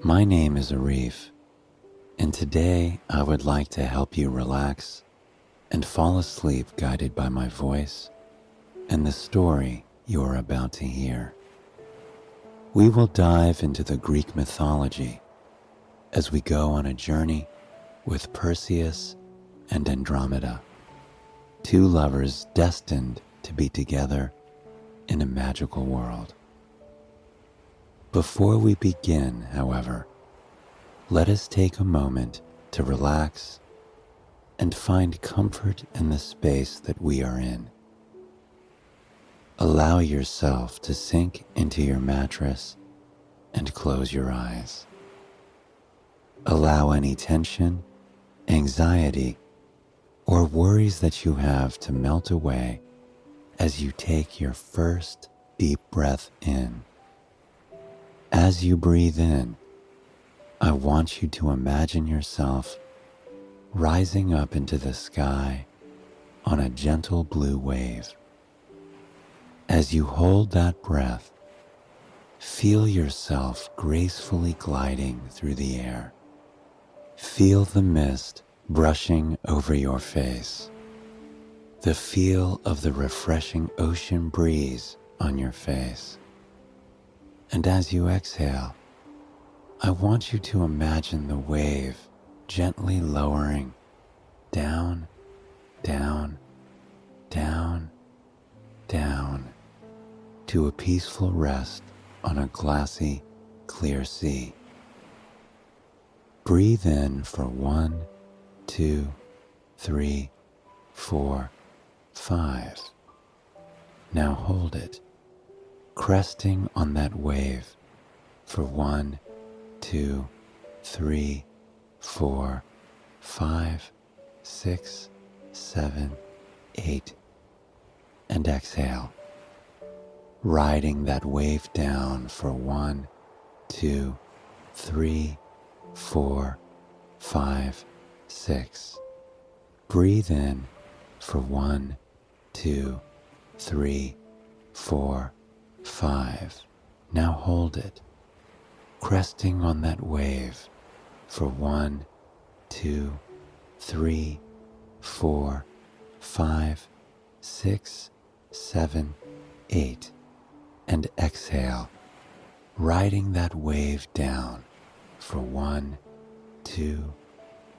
My name is Arif, and today I would like to help you relax and fall asleep guided by my voice and the story you are about to hear. We will dive into the Greek mythology as we go on a journey with Perseus and Andromeda, two lovers destined to be together in a magical world. Before we begin, however, let us take a moment to relax and find comfort in the space that we are in. Allow yourself to sink into your mattress and close your eyes. Allow any tension, anxiety, or worries that you have to melt away as you take your first deep breath in. As you breathe in, I want you to imagine yourself rising up into the sky on a gentle blue wave. As you hold that breath, feel yourself gracefully gliding through the air. Feel the mist brushing over your face, the feel of the refreshing ocean breeze on your face. And as you exhale, I want you to imagine the wave gently lowering down, down, down, down to a peaceful rest on a glassy, clear sea. Breathe in for 1, 2, 3, 4, 5. Now hold it, cresting on that wave for 1, 2, 3, 4, 5, 6, 7, 8, and exhale, riding that wave down for 1, 2, 3, 4, 5, 6. Breathe in for 1, 2, 3, 4, 5. Now hold it, cresting on that wave for 1, 2, 3, 4, 5, 6, 7, 8, and exhale, riding that wave down for 1, 2,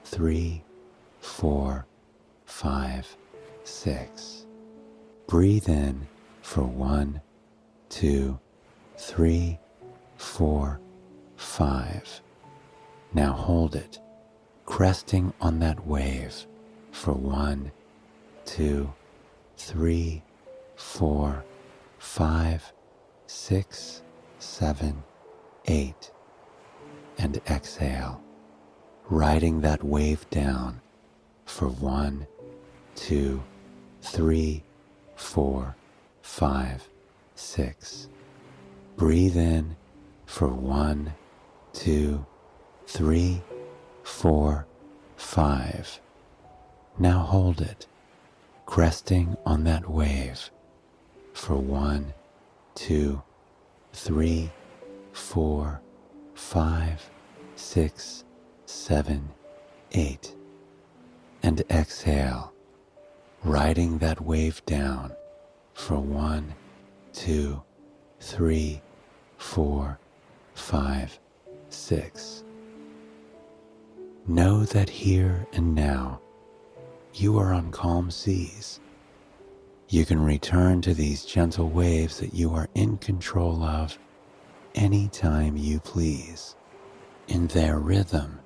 3, 4, 5, 6. Breathe in for 1, 2, 3, 4, 5. Now hold it, cresting on that wave for 1, 2, 3, 4, 5, 6, 7, 8, and exhale, riding that wave down for 1, 2, 3, 4, 5, 6. Breathe in for 1, 2, 3, 4, 5. Now hold it, cresting on that wave for 1, 2, 3, 4, 5, 6, 7, 8, and exhale, riding that wave down for 1, 2, 3, 4, 5, 6. Know that here and now you are on calm seas. You can return to these gentle waves that you are in control of anytime you please. In their rhythm,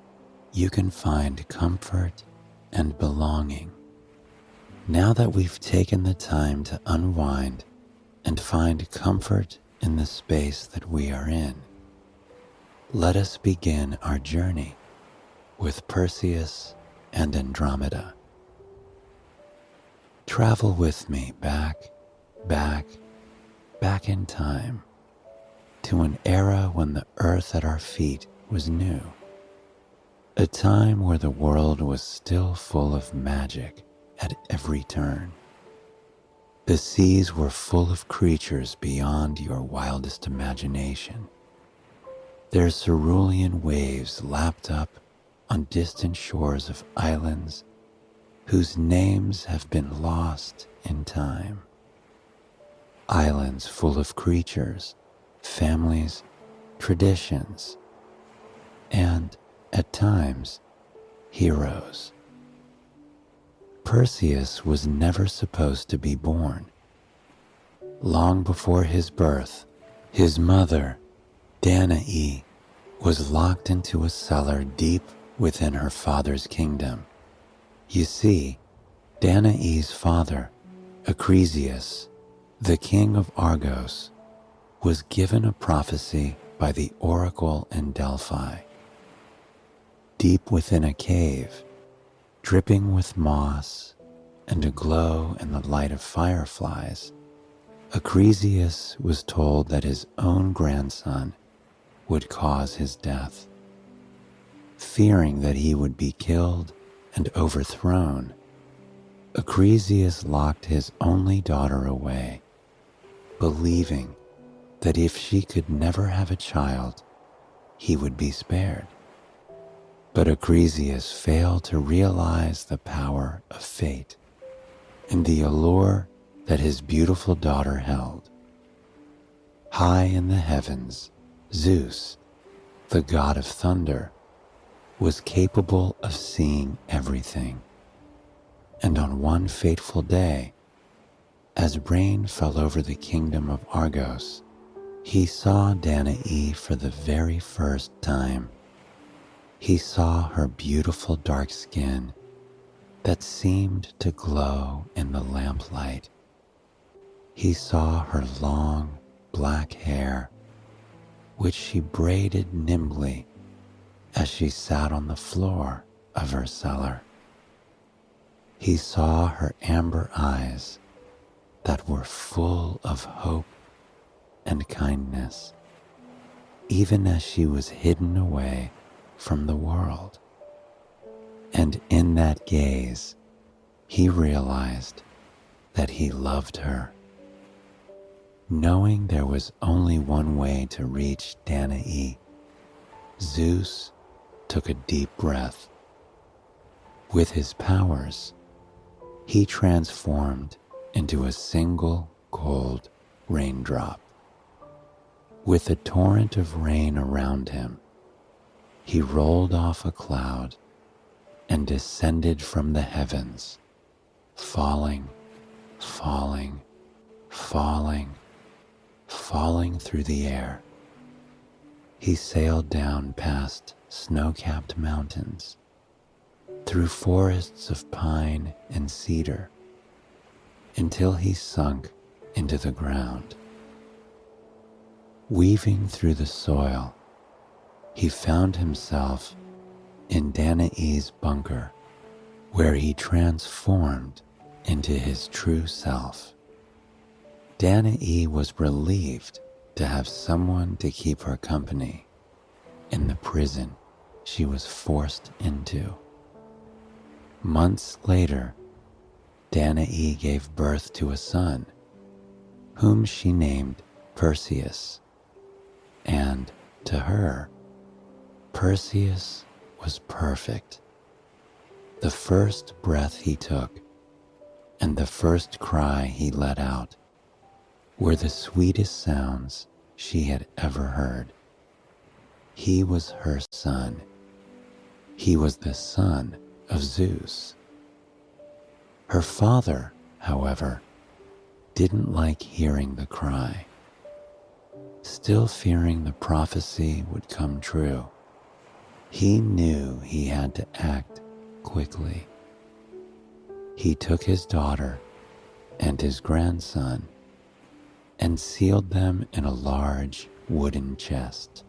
you can find comfort and belonging. Now that we've taken the time to unwind and find comfort in the space that we are in, let us begin our journey with Perseus and Andromeda. Travel with me back in time to an era when the earth at our feet was new, a time where the world was still full of magic at every turn. The seas were full of creatures beyond your wildest imagination. Their cerulean waves lapped up on distant shores of islands whose names have been lost in time. Islands full of creatures, families, traditions, and, at times, heroes. Perseus was never supposed to be born. Long before his birth, his mother, Danae, was locked into a cellar deep within her father's kingdom. You see, Danae's father, Acrisius, the king of Argos, was given a prophecy by the oracle in Delphi. Deep within a cave, dripping with moss and aglow in the light of fireflies, Acrisius was told that his own grandson would cause his death. Fearing that he would be killed and overthrown, Acrisius locked his only daughter away, believing that if she could never have a child, he would be spared. But Acrisius failed to realize the power of fate and the allure that his beautiful daughter held. High in the heavens, Zeus, the god of thunder, was capable of seeing everything. And on one fateful day, as rain fell over the kingdom of Argos, he saw Danae for the very first time. He saw her beautiful dark skin that seemed to glow in the lamplight. He saw her long black hair, which she braided nimbly as she sat on the floor of her cellar. He saw her amber eyes that were full of hope and kindness, even as she was hidden away from the world. And in that gaze, he realized that he loved her. Knowing there was only one way to reach Danae, Zeus took a deep breath. With his powers, he transformed into a single cold raindrop. With a torrent of rain around him, he rolled off a cloud and descended from the heavens, falling, falling, falling, falling through the air. He sailed down past snow-capped mountains, through forests of pine and cedar, until he sunk into the ground. Weaving through the soil, he found himself in Danae's bunker, where he transformed into his true self. Danae was relieved to have someone to keep her company in the prison she was forced into. Months later, Danae gave birth to a son, whom she named Perseus. And to her, Perseus was perfect. The first breath he took and the first cry he let out were the sweetest sounds she had ever heard. He was her son. He was the son of Zeus. Her father, however, didn't like hearing the cry. Still fearing the prophecy would come true, he knew he had to act quickly. He took his daughter and his grandson and sealed them in a large wooden chest.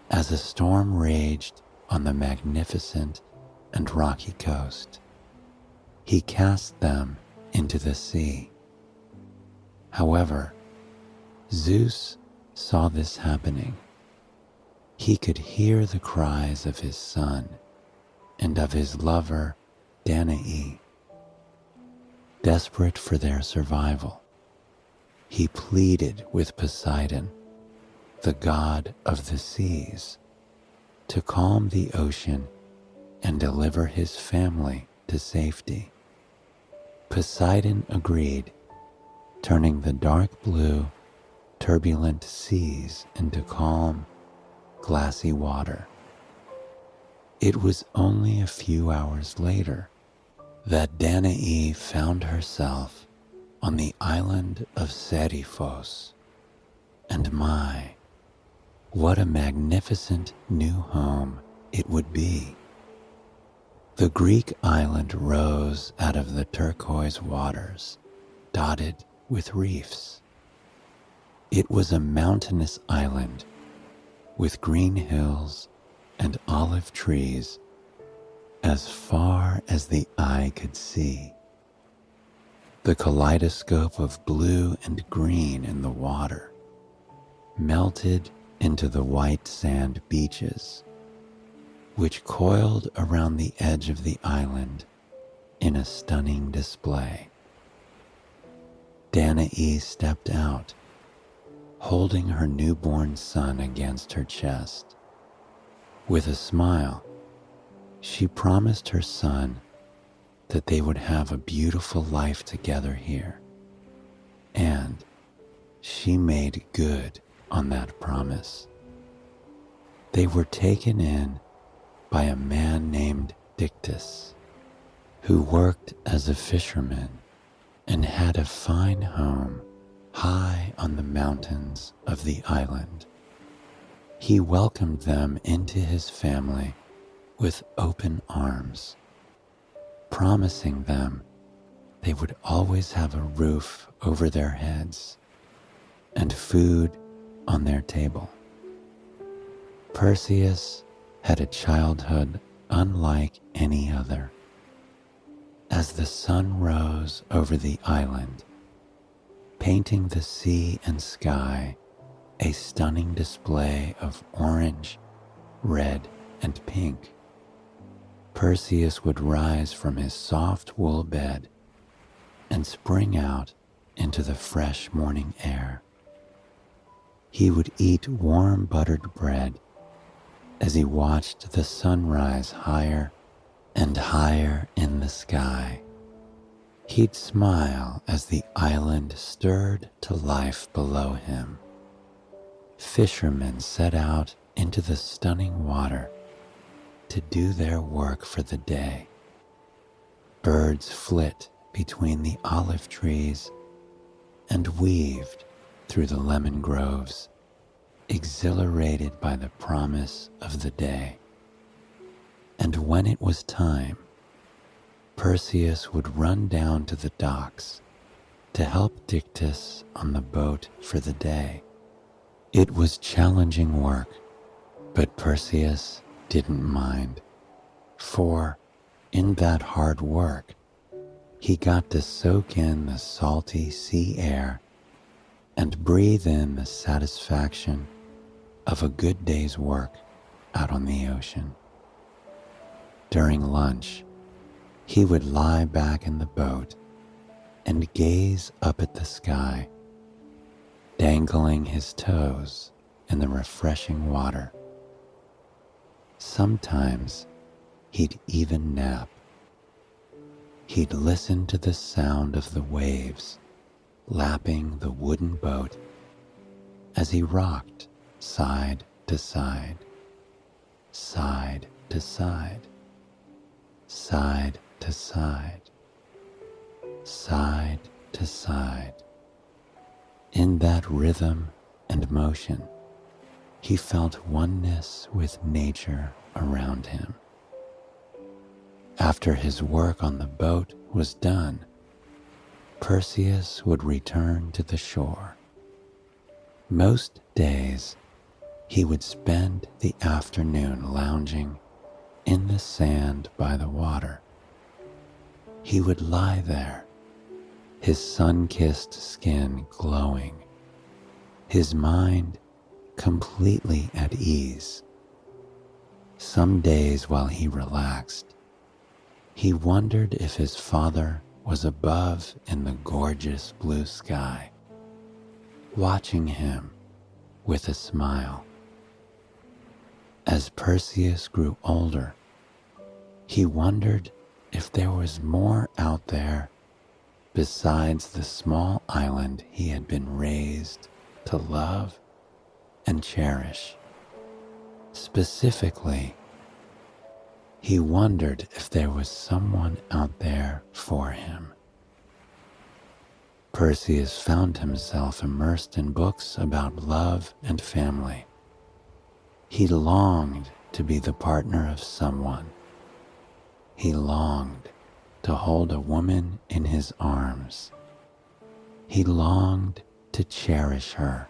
As a storm raged on the magnificent and rocky coast, he cast them into the sea. However, Zeus saw this happening. He could hear the cries of his son and of his lover, Danae. Desperate for their survival, he pleaded with Poseidon, the god of the seas, to calm the ocean and deliver his family to safety. Poseidon agreed, turning the dark blue, turbulent seas into calm, glassy water. It was only a few hours later that Danae found herself on the island of Seriphos, and my, what a magnificent new home it would be. The Greek island rose out of the turquoise waters, dotted with reefs. It was a mountainous island with green hills and olive trees as far as the eye could see. The kaleidoscope of blue and green in the water melted into the white sand beaches, which coiled around the edge of the island in a stunning display. Danae stepped out, holding her newborn son against her chest. With a smile, she promised her son that they would have a beautiful life together here, and she made good on that promise. They were taken in by a man named Dictys, who worked as a fisherman and had a fine home high on the mountains of the island. He welcomed them into his family with open arms, promising them they would always have a roof over their heads and food on their table. Perseus had a childhood unlike any other. As the sun rose over the island, painting the sea and sky a stunning display of orange, red, and pink, Perseus would rise from his soft wool bed and spring out into the fresh morning air. He would eat warm buttered bread as he watched the sun rise higher and higher in the sky. He'd smile as the island stirred to life below him. Fishermen set out into the stunning water to do their work for the day. Birds flit between the olive trees and weaved through the lemon groves, exhilarated by the promise of the day. And when it was time, Perseus would run down to the docks to help Dictys on the boat for the day. It was challenging work, but Perseus didn't mind, for in that hard work, he got to soak in the salty sea air and breathe in the satisfaction of a good day's work out on the ocean. During lunch, he would lie back in the boat and gaze up at the sky, dangling his toes in the refreshing water. Sometimes he'd even nap. He'd listen to the sound of the waves lapping the wooden boat as he rocked side to side, side to side, side to side, side to side. In that rhythm and motion, he felt oneness with nature around him. After his work on the boat was done, Perseus would return to the shore. Most days, he would spend the afternoon lounging in the sand by the water. He would lie there, his sun-kissed skin glowing, his mind completely at ease. Some days while he relaxed, he wondered if his father was above in the gorgeous blue sky, watching him with a smile. As Perseus grew older, he wondered if there was more out there besides the small island he had been raised to love and cherish. Specifically, he wondered if there was someone out there for him. Perseus found himself immersed in books about love and family. He longed to be the partner of someone. He longed to hold a woman in his arms. He longed to cherish her,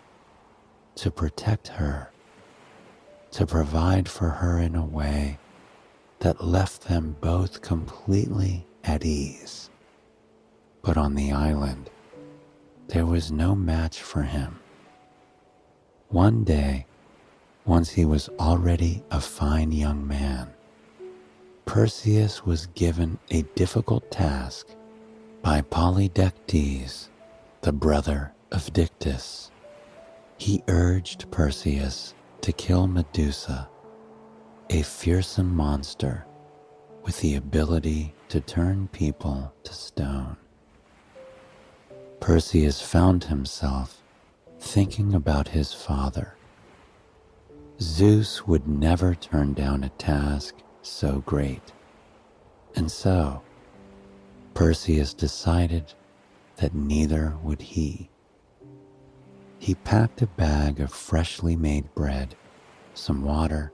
to protect her, to provide for her in a way that left them both completely at ease. But on the island, there was no match for him. One day, once he was already a fine young man, Perseus was given a difficult task by Polydectes, the brother of Dictys. He urged Perseus to kill Medusa, a fearsome monster with the ability to turn people to stone. Perseus found himself thinking about his father. Zeus would never turn down a task so great, and so Perseus decided that neither would he. He packed a bag of freshly made bread, some water,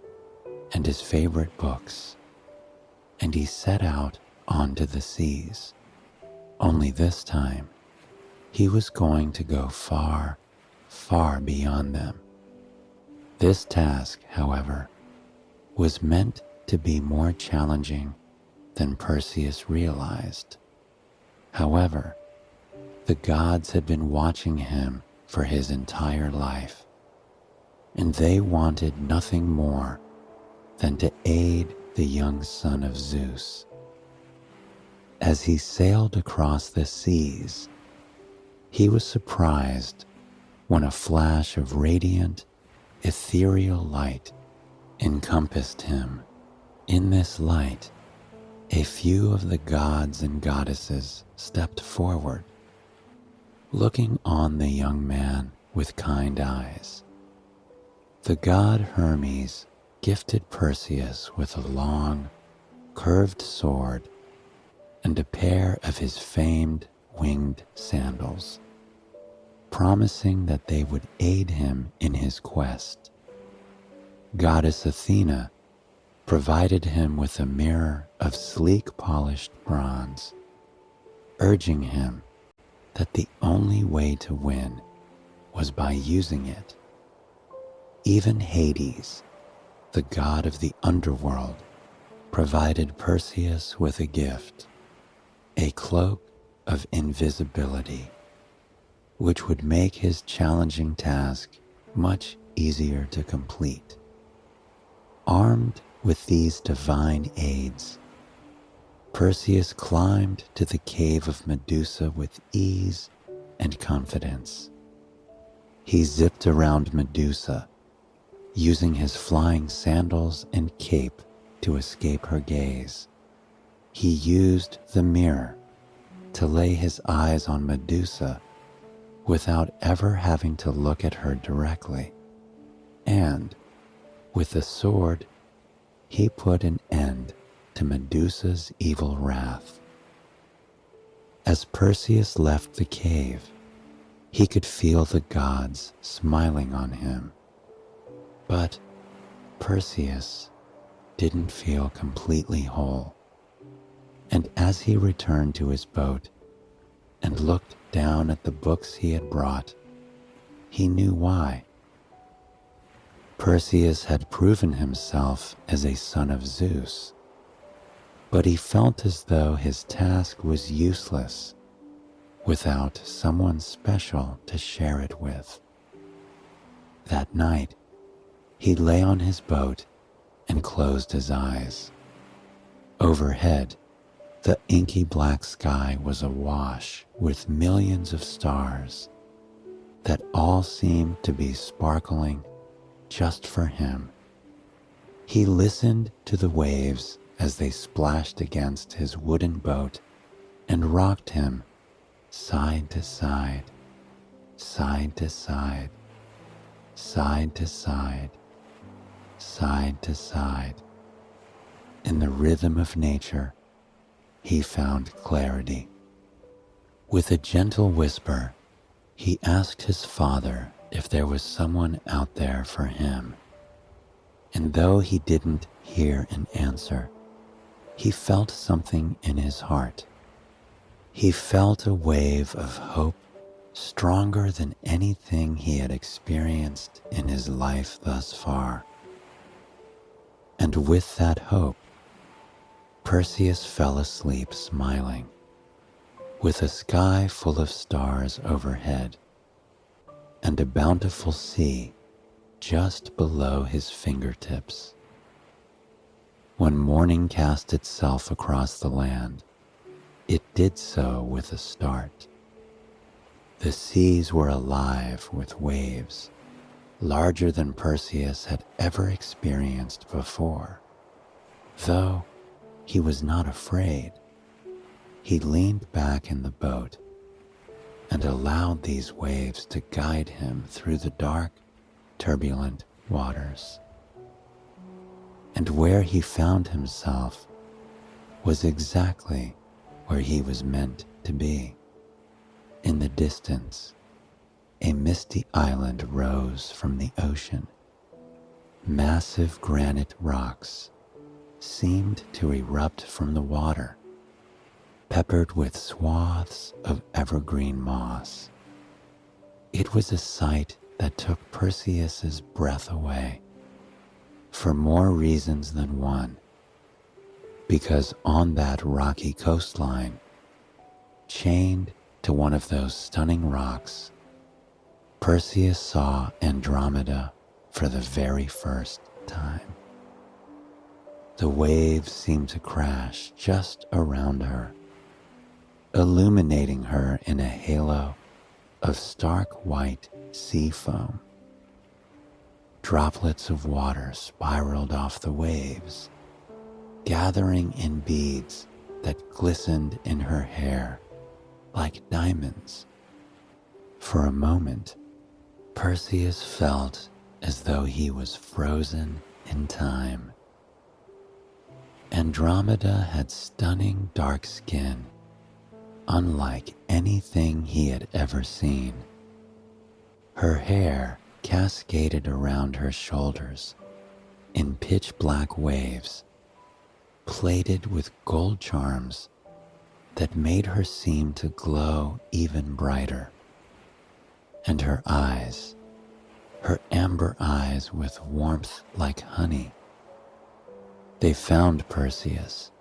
and his favorite books, and he set out onto the seas. Only this time, he was going to go far, far beyond them. This task, however, was meant to be more challenging than Perseus realized. However, the gods had been watching him for his entire life, and they wanted nothing more than to aid the young son of Zeus. As he sailed across the seas, he was surprised when a flash of radiant, ethereal light encompassed him. In this light, a few of the gods and goddesses stepped forward, looking on the young man with kind eyes. The god Hermes gifted Perseus with a long, curved sword and a pair of his famed winged sandals, promising that they would aid him in his quest. Goddess Athena provided him with a mirror of sleek polished bronze, urging him that the only way to win was by using it. Even Hades, the god of the underworld, provided Perseus with a gift, a cloak of invisibility, which would make his challenging task much easier to complete. Armed with these divine aids, Perseus climbed to the cave of Medusa with ease and confidence. He zipped around Medusa, using his flying sandals and cape to escape her gaze. He used the mirror to lay his eyes on Medusa without ever having to look at her directly, and with the sword, he put an end to Medusa's evil wrath. As Perseus left the cave, he could feel the gods smiling on him. But Perseus didn't feel completely whole, and as he returned to his boat and looked down at the books he had brought, he knew why. Perseus had proven himself as a son of Zeus, but he felt as though his task was useless without someone special to share it with. That night, he lay on his boat and closed his eyes. Overhead, the inky black sky was awash with millions of stars. that all seemed to be sparkling just for him. He listened to the waves as they splashed against his wooden boat and rocked him side to side, side to side, side to side, side to side. In the rhythm of nature, he found clarity. With a gentle whisper, he asked his father if there was someone out there for him. And though he didn't hear an answer, he felt something in his heart. He felt a wave of hope stronger than anything he had experienced in his life thus far. And with that hope, Perseus fell asleep smiling, with a sky full of stars overhead and a bountiful sea just below his fingertips. When morning cast itself across the land, it did so with a start. The seas were alive with waves larger than Perseus had ever experienced before. Though he was not afraid, he leaned back in the boat and allowed these waves to guide him through the dark, turbulent waters. And where he found himself was exactly where he was meant to be. In the distance, a misty island rose from the ocean. Massive granite rocks seemed to erupt from the water, peppered with swaths of evergreen moss. It was a sight that took Perseus's breath away, for more reasons than one, because on that rocky coastline, chained to one of those stunning rocks, Perseus saw Andromeda for the very first time. The waves seemed to crash just around her, illuminating her in a halo of stark white sea foam. Droplets of water spiraled off the waves, gathering in beads that glistened in her hair like diamonds. For a moment, Perseus felt as though he was frozen in time. Andromeda had stunning dark skin, unlike anything he had ever seen. Her hair cascaded around her shoulders in pitch-black waves, plated with gold charms that made her seem to glow even brighter. And her eyes, her amber eyes with warmth like honey, they found Perseus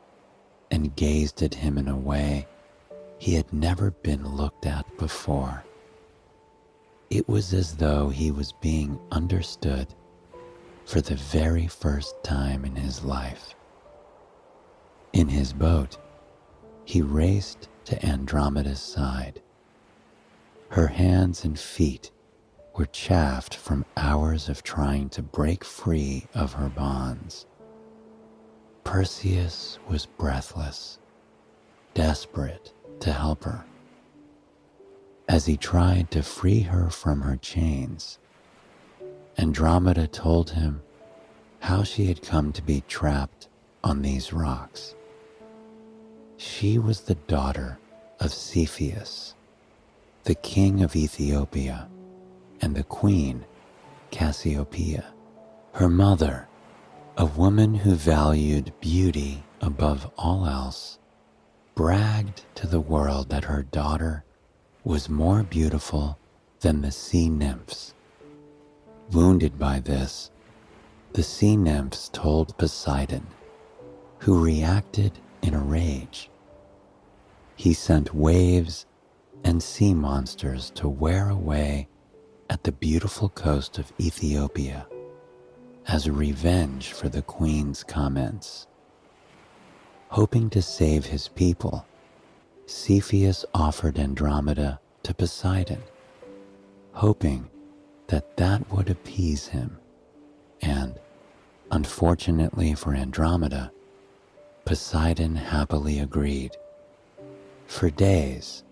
and gazed at him in a way he had never been looked at before. It was as though he was being understood for the very first time in his life. In his boat, he raced to Andromeda's side. Her hands and feet were chafed from hours of trying to break free of her bonds. Perseus was breathless, desperate to help her. As he tried to free her from her chains, Andromeda told him how she had come to be trapped on these rocks. She was the daughter of Cepheus, the king of Ethiopia, and the queen, Cassiopeia. Her mother, a woman who valued beauty above all else, bragged to the world that her daughter was more beautiful than the sea nymphs. Wounded by this, the sea nymphs told Poseidon, who reacted in a rage. He sent waves and sea monsters to wear away at the beautiful coast of Ethiopia as a revenge for the queen's comments. Hoping to save his people, Cepheus offered Andromeda to Poseidon, hoping that that would appease him, and, unfortunately for Andromeda, Poseidon happily agreed. For days,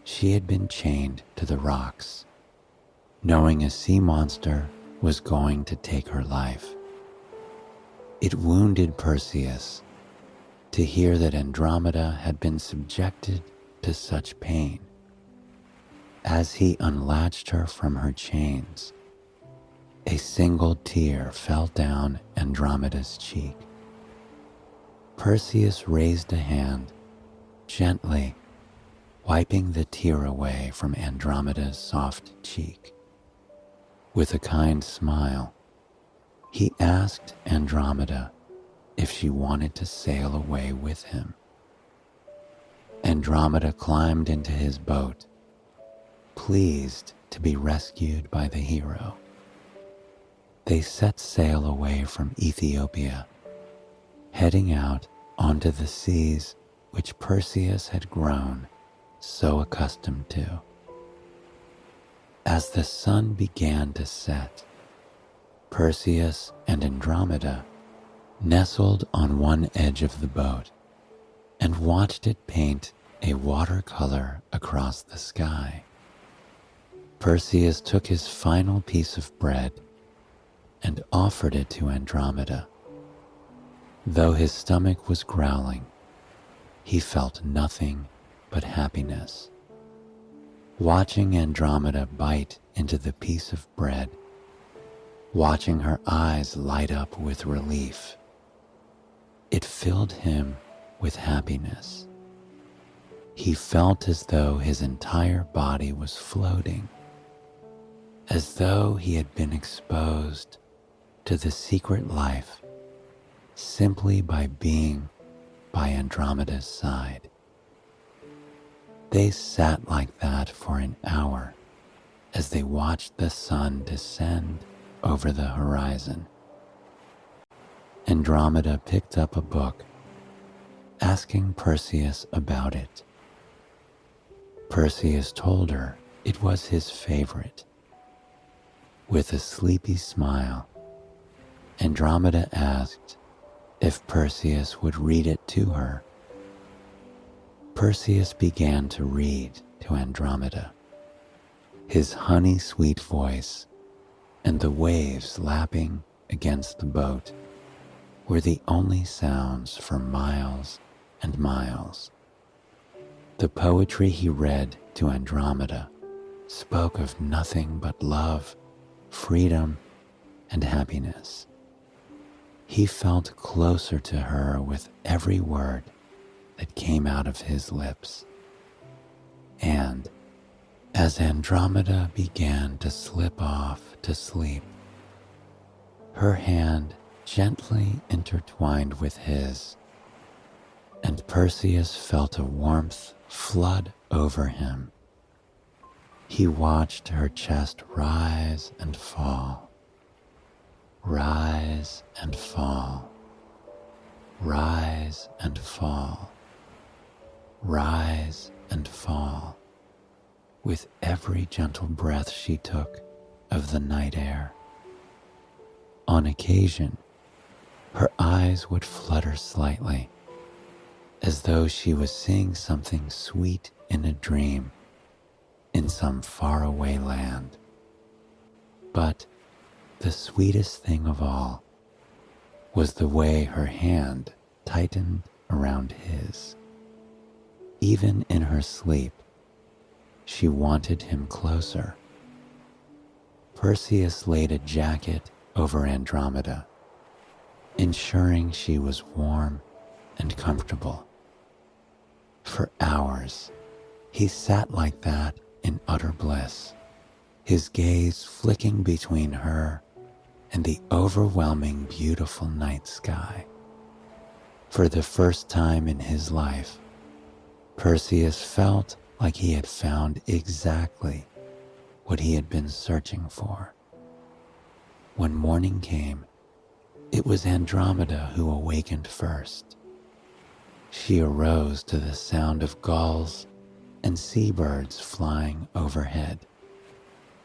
she had been chained to the rocks, knowing a sea monster was going to take her life. It wounded Perseus to hear that Andromeda had been subjected to such pain. As he unlatched her from her chains, a single tear fell down Andromeda's cheek. Perseus raised a hand, gently wiping the tear away from Andromeda's soft cheek. With a kind smile, he asked Andromeda if she wanted to sail away with him. Andromeda climbed into his boat, pleased to be rescued by the hero. They set sail away from Ethiopia, heading out onto the seas which Perseus had grown so accustomed to. As the sun began to set, Perseus and Andromeda nestled on one edge of the boat and watched it paint a watercolor across the sky. Perseus took his final piece of bread and offered it to Andromeda. Though his stomach was growling, he felt nothing but happiness. Watching Andromeda bite into the piece of bread, watching her eyes light up with relief, it filled him with happiness. He felt as though his entire body was floating, as though he had been exposed to the secret life simply by being by Andromeda's side. They sat like that for an hour as they watched the sun descend over the horizon. Andromeda picked up a book, asking Perseus about it. Perseus told her it was his favorite. With a sleepy smile, Andromeda asked if Perseus would read it to her. Perseus began to read to Andromeda. His honey-sweet voice and the waves lapping against the boat were the only sounds for miles and miles. The poetry he read to Andromeda spoke of nothing but love, freedom, and happiness. He felt closer to her with every word that came out of his lips. And as Andromeda began to slip off to sleep, her hand gently intertwined with his, and Perseus felt a warmth flood over him. He watched her chest rise and fall, rise and fall, rise and fall, rise and fall, with every gentle breath she took of the night air. On occasion, her eyes would flutter slightly, as though she was seeing something sweet in a dream in some faraway land. But the sweetest thing of all was the way her hand tightened around his. Even in her sleep, she wanted him closer. Perseus laid a jacket over Andromeda, ensuring she was warm and comfortable. For hours, he sat like that in utter bliss, his gaze flicking between her and the overwhelming beautiful night sky. For the first time in his life, Perseus felt like he had found exactly what he had been searching for. When morning came, it was Andromeda who awakened first. She arose to the sound of gulls and seabirds flying overhead.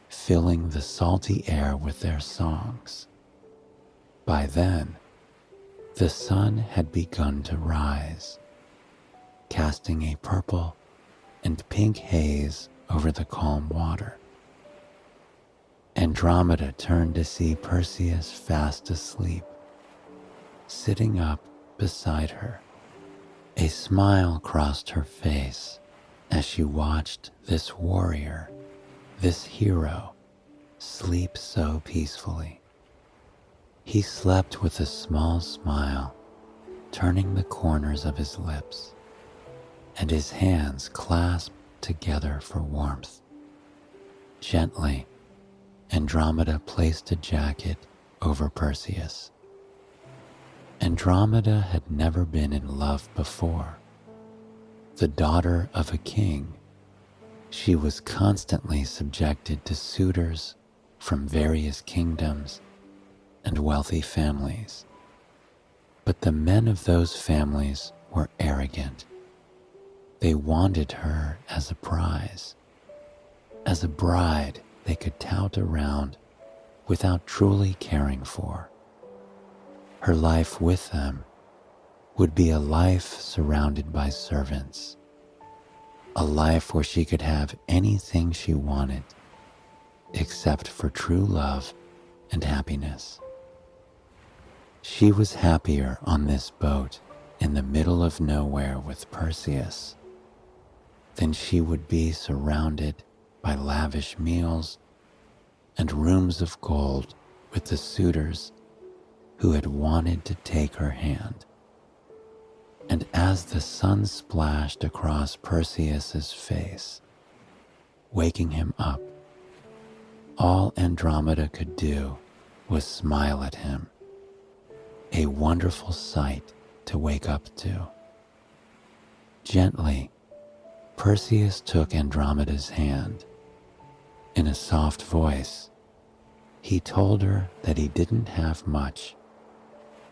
filling the salty air with their songs. By then, the sun had begun to rise, casting a purple and pink haze over the calm water. Andromeda turned to see Perseus fast asleep, sitting up beside her. A smile crossed her face as she watched this warrior, this hero, sleep so peacefully. He slept with a small smile, turning the corners of his lips, and his hands clasped together for warmth. Gently, Andromeda placed a jacket over Perseus. Andromeda had never been in love before. The daughter of a king, she was constantly subjected to suitors from various kingdoms and wealthy families. But the men of those families were arrogant. They wanted her as a prize, as a bride they could tout around without truly caring for. Her life with them would be a life surrounded by servants, a life where she could have anything she wanted except for true love and happiness. She was happier on this boat in the middle of nowhere with Perseus than she would be surrounded by lavish meals and rooms of gold with the suitors who had wanted to take her hand. And as the sun splashed across Perseus's face, waking him up, all Andromeda could do was smile at him, a wonderful sight to wake up to. Gently, Perseus took Andromeda's hand. In a soft voice, he told her that he didn't have much.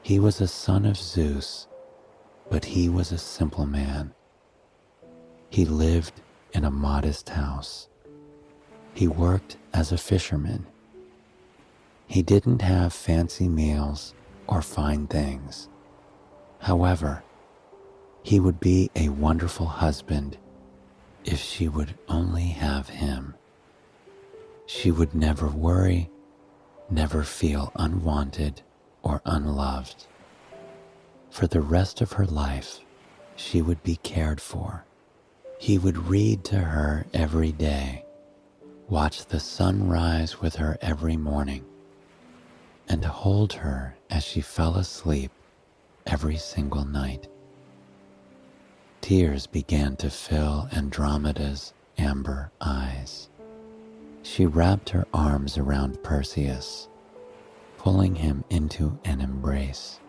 He was a son of Zeus, but he was a simple man. He lived in a modest house. He worked as a fisherman. He didn't have fancy meals or fine things. However, he would be a wonderful husband if she would only have him. She would never worry, never feel unwanted or unloved. For the rest of her life, she would be cared for. He would read to her every day, watch the sun rise with her every morning, and hold her as she fell asleep every single night. Tears began to fill Andromeda's amber eyes. She wrapped her arms around Perseus, pulling him into an embrace.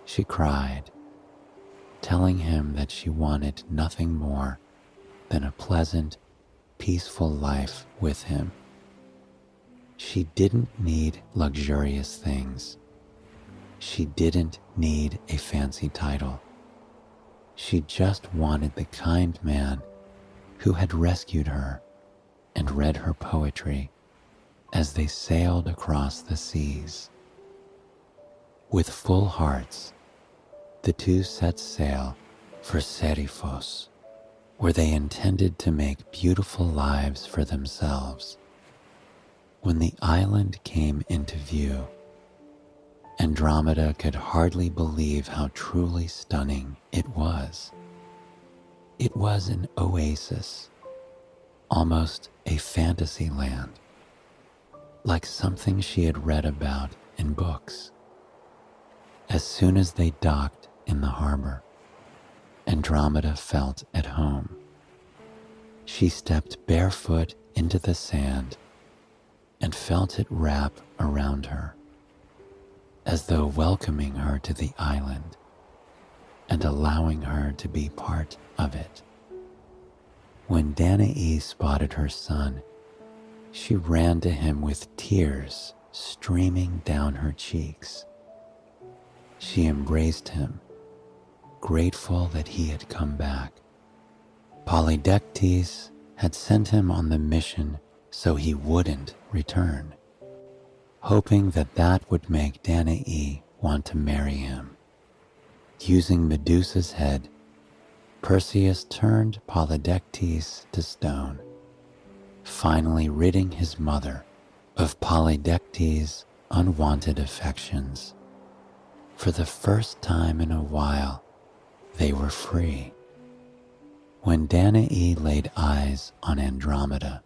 She cried, telling him that she wanted nothing more than a pleasant, peaceful life with him. She didn't need luxurious things. She didn't need a fancy title. She just wanted the kind man who had rescued her and read her poetry as they sailed across the seas. With full hearts, the two set sail for Seriphos, where they intended to make beautiful lives for themselves. When the island came into view, Andromeda could hardly believe how truly stunning it was. It was an oasis, almost a fantasy land, like something she had read about in books. As soon as they docked in the harbor, Andromeda felt at home. She stepped barefoot into the sand and felt it wrap around her, as though welcoming her to the island and allowing her to be part of it. When Danae spotted her son, she ran to him with tears streaming down her cheeks. She embraced him, grateful that he had come back. Polydectes had sent him on the mission so he wouldn't return, hoping that that would make Danae want to marry him. Using Medusa's head, Perseus turned Polydectes to stone, finally ridding his mother of Polydectes' unwanted affections. For the first time in a while, they were free. When Danae laid eyes on Andromeda,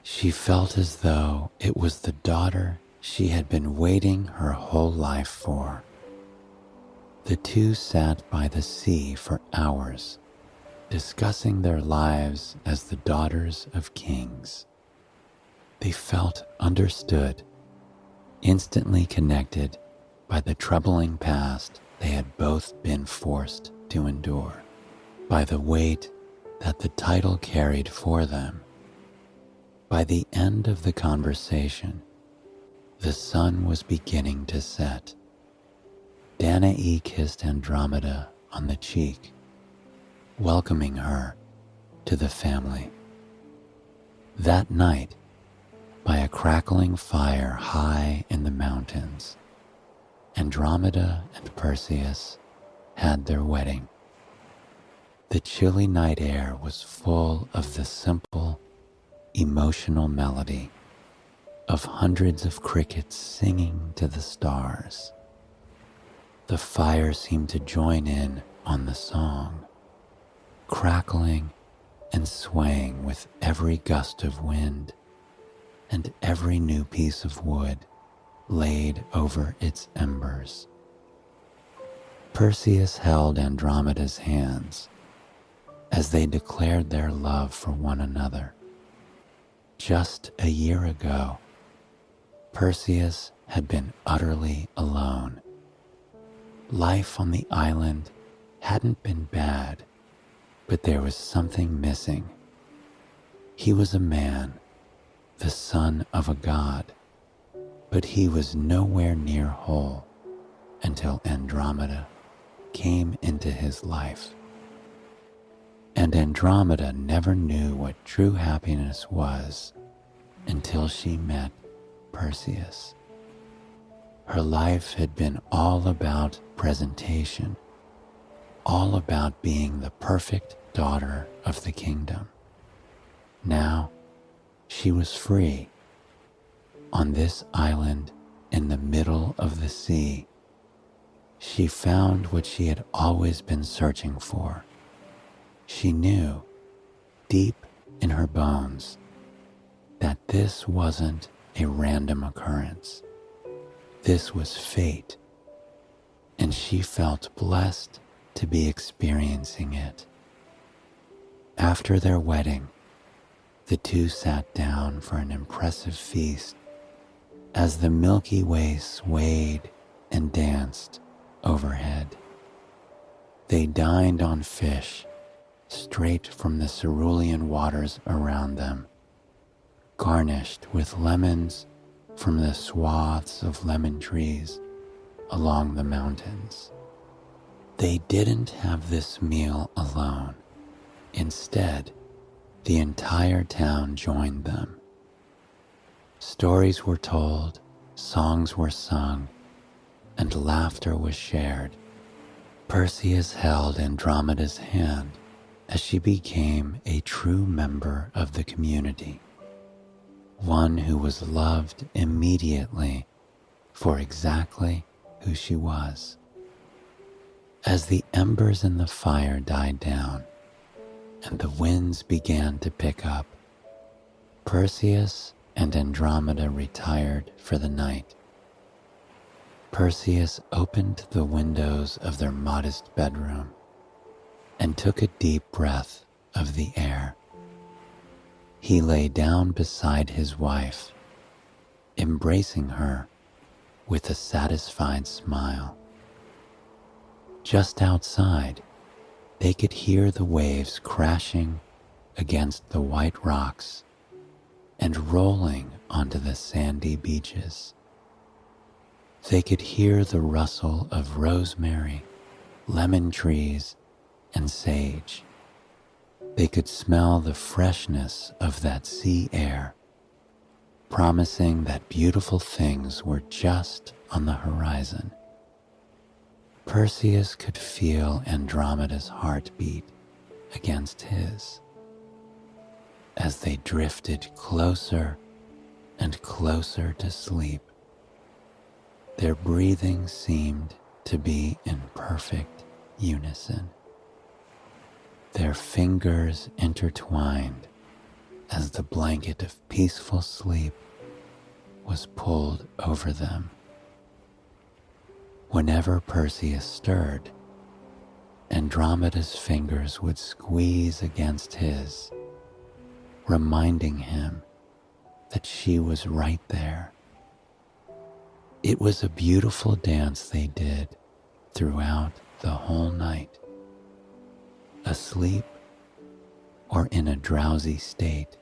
she felt as though it was the daughter she had been waiting her whole life for. The two sat by the sea for hours, discussing their lives as the daughters of kings. They felt understood, instantly connected by the troubling past they had both been forced to endure, by the weight that the title carried for them. By the end of the conversation, the sun was beginning to set. Danae kissed Andromeda on the cheek, welcoming her to the family. That night, by a crackling fire high in the mountains, Andromeda and Perseus had their wedding. The chilly night air was full of the simple, emotional melody of hundreds of crickets singing to the stars. The fire seemed to join in on the song, crackling and swaying with every gust of wind and every new piece of wood laid over its embers. Perseus held Andromeda's hands as they declared their love for one another. Just a year ago, Perseus had been utterly alone. Life on the island hadn't been bad, but there was something missing. He was a man, the son of a god, but he was nowhere near whole until Andromeda came into his life. And Andromeda never knew what true happiness was until she met Perseus. Her life had been all about presentation, all about being the perfect daughter of the kingdom. Now she was free. On this island in the middle of the sea, she found what she had always been searching for. She knew, deep in her bones, that this wasn't a random occurrence. This was fate, and she felt blessed to be experiencing it. After their wedding, the two sat down for an impressive feast as the Milky Way swayed and danced overhead. They dined on fish straight from the cerulean waters around them, garnished with lemons from the swaths of lemon trees along the mountains. They didn't have this meal alone. Instead, the entire town joined them. Stories were told, songs were sung, and laughter was shared. Perseus held Andromeda's hand as she became a true member of the community, one who was loved immediately for exactly who she was. As the embers in the fire died down and the winds began to pick up, Perseus and Andromeda retired for the night. Perseus opened the windows of their modest bedroom and took a deep breath of the air. He lay down beside his wife, embracing her with a satisfied smile. Just outside, they could hear the waves crashing against the white rocks and rolling onto the sandy beaches. They could hear the rustle of rosemary, lemon trees, and sage. They could smell the freshness of that sea air promising that beautiful things were just on the horizon. Perseus could feel Andromeda's heartbeat against his as they drifted closer and closer to sleep. Their breathing seemed to be in perfect unison. Their fingers intertwined as the blanket of peaceful sleep was pulled over them. Whenever Perseus stirred, Andromeda's fingers would squeeze against his, reminding him that she was right there. It was a beautiful dance they did throughout the whole night. Asleep, or in a drowsy state,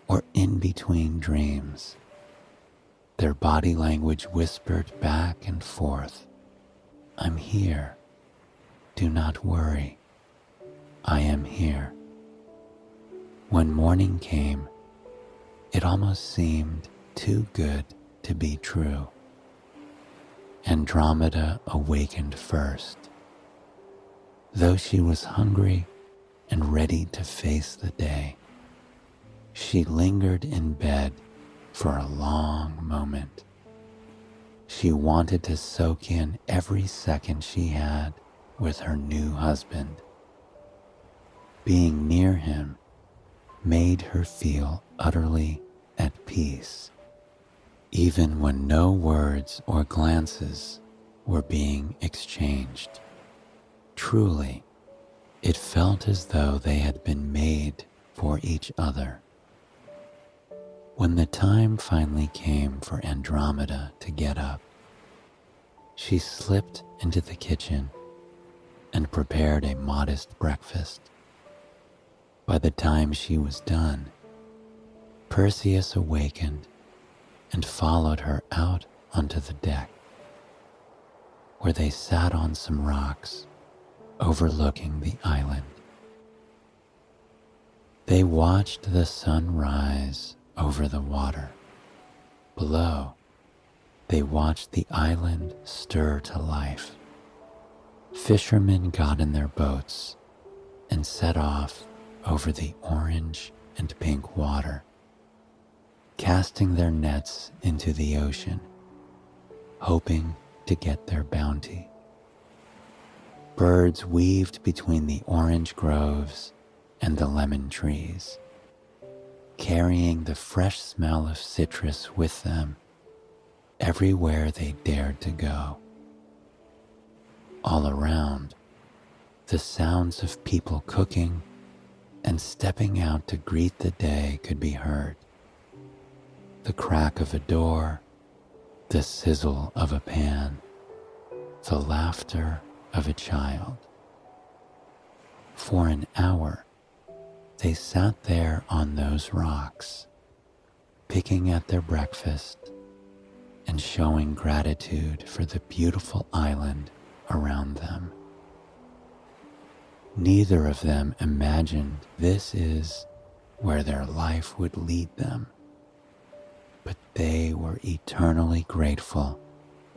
or in between dreams, their body language whispered back and forth, "I'm here. Do not worry. I am here." When morning came, it almost seemed too good to be true. Andromeda awakened first. Though she was hungry and ready to face the day, she lingered in bed for a long moment. She wanted to soak in every second she had with her new husband. Being near him made her feel utterly at peace, even when no words or glances were being exchanged. Truly, it felt as though they had been made for each other. When the time finally came for Andromeda to get up, she slipped into the kitchen and prepared a modest breakfast. By the time she was done, Perseus awakened and followed her out onto the deck, where they sat on some rocks overlooking the island. They watched the sun rise over the water. Below, they watched the island stir to life. Fishermen got in their boats and set off over the orange and pink water, casting their nets into the ocean, hoping to get their bounty. Birds weaved between the orange groves and the lemon trees, carrying the fresh smell of citrus with them everywhere they dared to go. All around, the sounds of people cooking and stepping out to greet the day could be heard. The crack of a door, the sizzle of a pan, the laughter of a child. For an hour, they sat there on those rocks, picking at their breakfast and showing gratitude for the beautiful island around them. Neither of them imagined this is where their life would lead them, but they were eternally grateful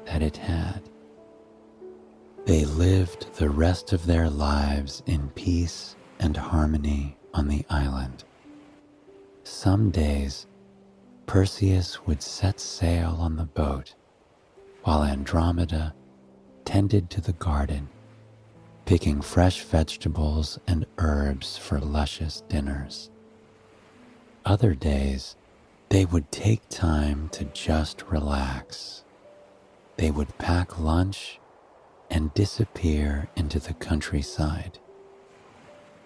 that it had. They lived the rest of their lives in peace and harmony on the island. Some days, Perseus would set sail on the boat, while Andromeda tended to the garden, picking fresh vegetables and herbs for luscious dinners. Other days, they would take time to just relax. They would pack lunch and disappear into the countryside.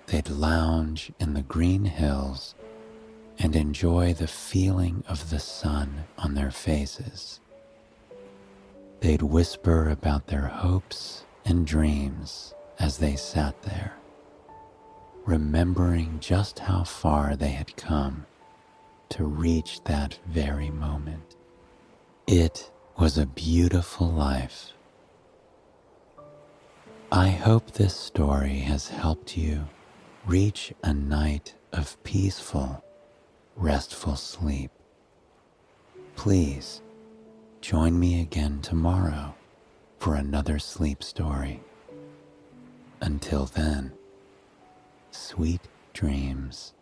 They'd lounge in the green hills and enjoy the feeling of the sun on their faces. They'd whisper about their hopes and dreams as they sat there, remembering just how far they had come to reach that very moment. It was a beautiful life. I hope this story has helped you reach a night of peaceful, restful sleep. Please join me again tomorrow for another sleep story. Until then, sweet dreams.